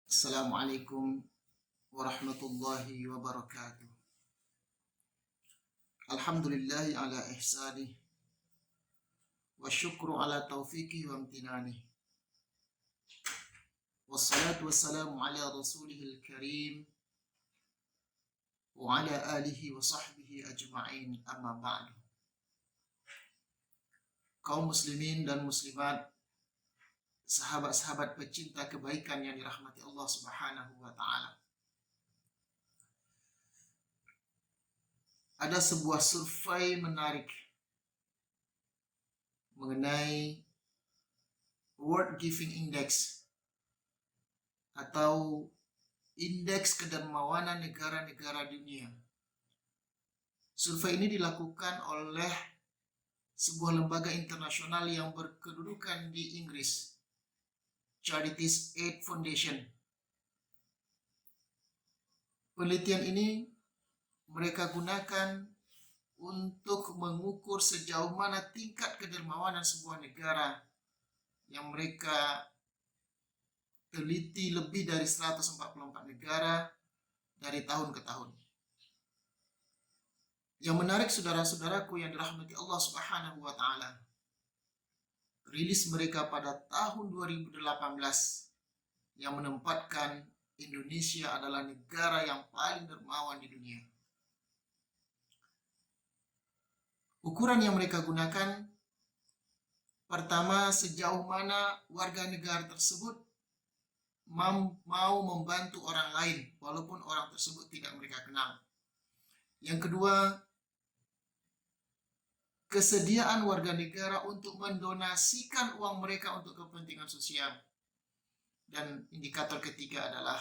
Assalamualaikum warahmatullahi wabarakatuh. Alhamdulillahi ala ihsanih wa syukru ala taufiqih wa amtinanih. Wassalatu wassalamu ala rasulihil karim wa ala alihi wa sahbihi ajma'in, amma ba'du. Kaum muslimin dan muslimat, sahabat-sahabat pecinta kebaikan yang dirahmati Allah Subhanahu wa taala. Ada sebuah survei menarik mengenai World Giving Index atau indeks kedermawanan negara-negara dunia. Survei ini dilakukan oleh sebuah lembaga internasional yang berkedudukan di Inggris, Charities Aid Foundation. Penelitian ini mereka gunakan untuk mengukur sejauh mana tingkat kedermawanan sebuah negara yang mereka teliti lebih dari 144 negara dari tahun ke tahun. Yang menarik saudara-saudaraku yang dirahmati Allah Subhanahu wa taala, rilis mereka pada tahun 2018 yang menempatkan Indonesia adalah negara yang paling dermawan di dunia. Ukuran yang mereka gunakan, pertama, sejauh mana warga negara tersebut mau membantu orang lain walaupun orang tersebut tidak mereka kenal. Yang kedua, kesediaan warga negara untuk mendonasikan uang mereka untuk kepentingan sosial. Dan indikator ketiga adalah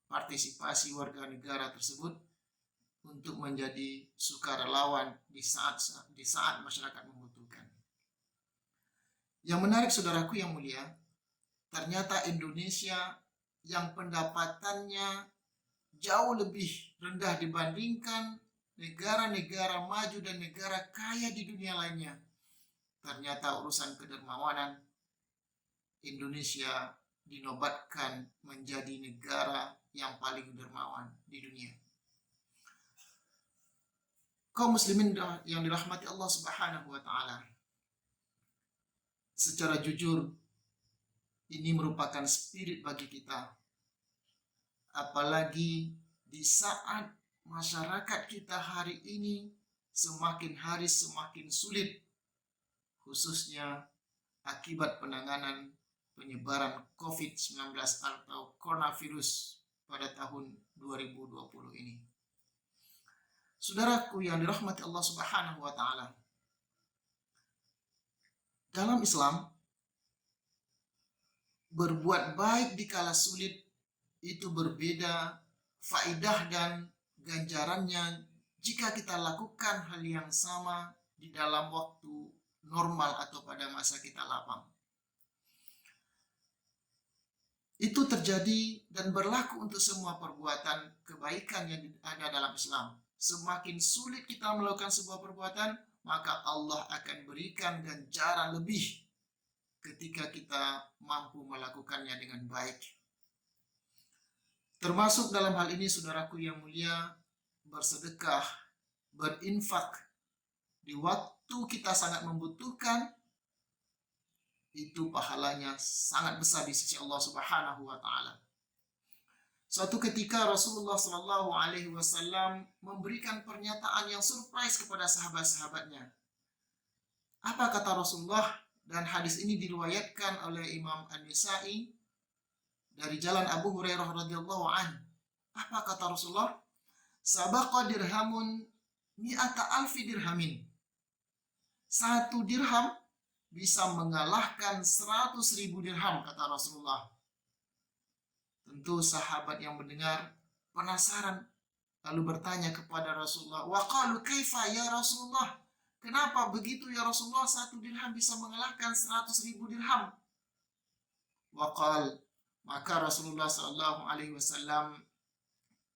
partisipasi warga negara tersebut untuk menjadi sukarelawan di saat masyarakat membutuhkan. Yang menarik saudaraku yang mulia, ternyata Indonesia yang pendapatannya jauh lebih rendah dibandingkan negara-negara maju dan negara kaya di dunia lainnya. Ternyata urusan kedermawanan, Indonesia dinobatkan menjadi negara yang paling dermawan di dunia. Kaum muslimin yang dirahmati Allah Subhanahu wa taala, secara jujur ini merupakan spirit bagi kita, apalagi di saat masyarakat kita hari ini semakin hari semakin sulit, khususnya akibat penanganan penyebaran COVID-19 atau coronavirus pada tahun 2020 ini. Saudaraku yang dirahmati Allah Subhanahu wa taala, dalam Islam, berbuat baik di kala sulit itu berbeda faidah dan ganjarannya jika kita lakukan hal yang sama di dalam waktu normal atau pada masa kita lapang. Itu terjadi dan berlaku untuk semua perbuatan kebaikan yang ada dalam Islam. Semakin sulit kita melakukan sebuah perbuatan, maka Allah akan berikan ganjaran lebih ketika kita mampu melakukannya dengan baik. Termasuk dalam hal ini, saudaraku yang mulia, bersedekah, berinfak di waktu kita sangat membutuhkan, itu pahalanya sangat besar di sisi Allah Subhanahu wa taala. Suatu ketika Rasulullah Shallallahu alaihi wasallam memberikan pernyataan yang surprise kepada sahabat-sahabatnya. Apa kata Rasulullah? Dan hadis ini diriwayatkan oleh Imam An-Nisa'i dari jalan Abu Hurairah radhiyallahu anhu. Apa kata Rasulullah? Sabaqa dirhamun mi'ata alfi dirhamin. 1 dirham bisa mengalahkan 100.000 dirham, kata Rasulullah. Tentu sahabat yang mendengar penasaran, lalu bertanya kepada Rasulullah, wa qalu kaifa ya Rasulullah? Kenapa begitu ya Rasulullah, 1 dirham bisa mengalahkan 100.000 dirham? Wa qal, maka Rasulullah sallallahu alaihi wasallam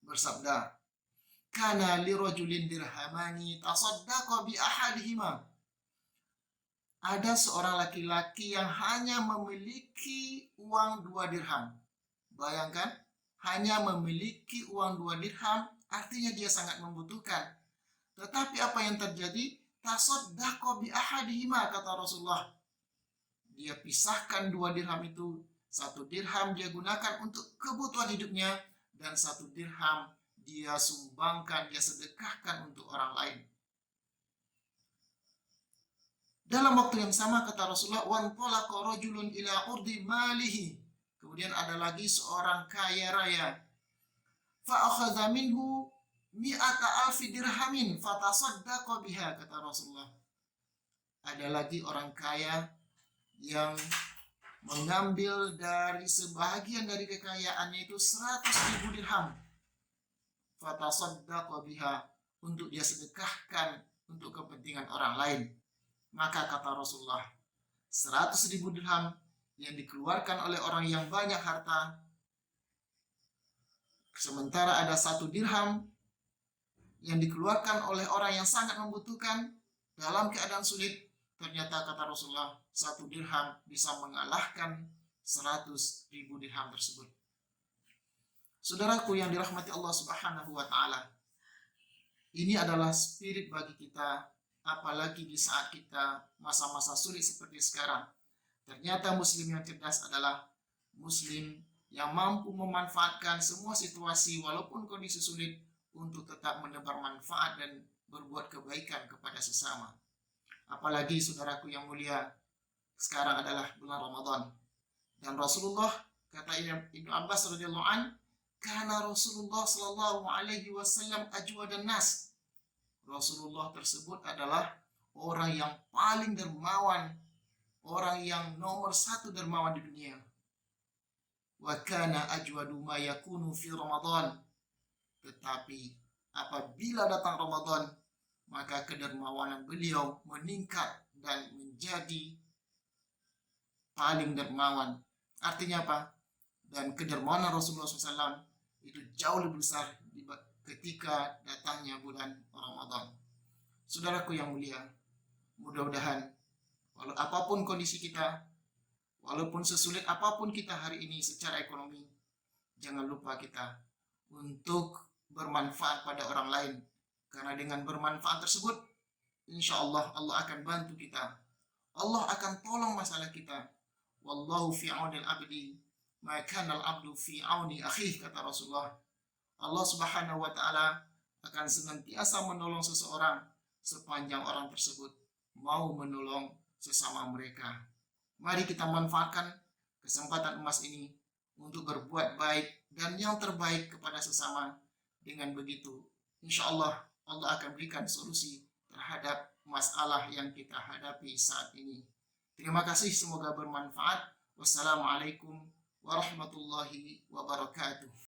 bersabda, kana lirajulin dirhamani tasaddaqa bi ahadihima. Ada seorang laki-laki yang hanya memiliki uang 2 dirham. Bayangkan, hanya memiliki uang 2 dirham, artinya dia sangat membutuhkan. Tetapi apa yang terjadi? Tasaddaqa bi ahadihima, kata Rasulullah. Dia pisahkan 2 dirham itu. 1 dirham dia gunakan untuk kebutuhan hidupnya, dan 1 dirham dia sumbangkan, dia sedekahkan untuk orang lain. Dalam waktu yang sama kata Rasulullah, wan talaqa rajulun ila urdi malihi. Kemudian ada lagi seorang kaya raya. Fa akhadha minhu mi'ata alfi dirhamin fatasaddaqa biha, kata Rasulullah. Ada lagi orang kaya yang mengambil dari sebahagian dari kekayaannya itu 100.000 dirham. Fatasaddaqa biha, untuk dia sedekahkan untuk kepentingan orang lain. Maka kata Rasulullah, 100.000 dirham yang dikeluarkan oleh orang yang banyak harta, sementara ada 1 dirham yang dikeluarkan oleh orang yang sangat membutuhkan dalam keadaan sulit, ternyata kata Rasulullah 1 dirham bisa mengalahkan 100.000 dirham tersebut. Saudaraku yang dirahmati Allah Subhanahu wa Ta'ala, ini adalah spirit bagi kita, apalagi di saat kita masa-masa sulit seperti sekarang. Ternyata muslim yang cerdas adalah muslim yang mampu memanfaatkan semua situasi walaupun kondisi sulit untuk tetap menebar manfaat dan berbuat kebaikan kepada sesama. Apalagi saudaraku yang mulia, sekarang adalah bulan Ramadan. Dan Rasulullah, kata Ibnu Abbas radhiyallahu an, karena Rasulullah sallallahu alaihi wasallam ajwadan nas. Rasulullah tersebut adalah orang yang paling dermawan, orang yang nomor 1 dermawan di dunia. Wa kana ajwadu ma yakunu fi Ramadan. Tetapi apabila datang Ramadan, maka kedermawanan beliau meningkat dan menjadi paling dermawan. Artinya apa? Dan kedermawanan Rasulullah SAW itu jauh lebih besar ketika datangnya bulan Ramadan. Saudaraku yang mulia, mudah-mudahan walau apapun kondisi kita, walaupun sesulit apapun kita hari ini secara ekonomi, jangan lupa kita untuk bermanfaat pada orang lain. Karena dengan bermanfaat tersebut, insya Allah akan bantu kita. Allah akan tolong masalah kita. Wallahu fi aunil abdi, ma kana al-abdu fi auni akhih, kata Rasulullah. Allah Subhanahu wa Ta'ala akan senantiasa menolong seseorang sepanjang orang tersebut mau menolong sesama mereka. Mari kita manfaatkan kesempatan emas ini untuk berbuat baik dan yang terbaik kepada sesama. Dengan begitu, insya Allah akan berikan solusi terhadap masalah yang kita hadapi saat ini. Terima kasih, semoga bermanfaat. Wassalamualaikum warahmatullahi wabarakatuh.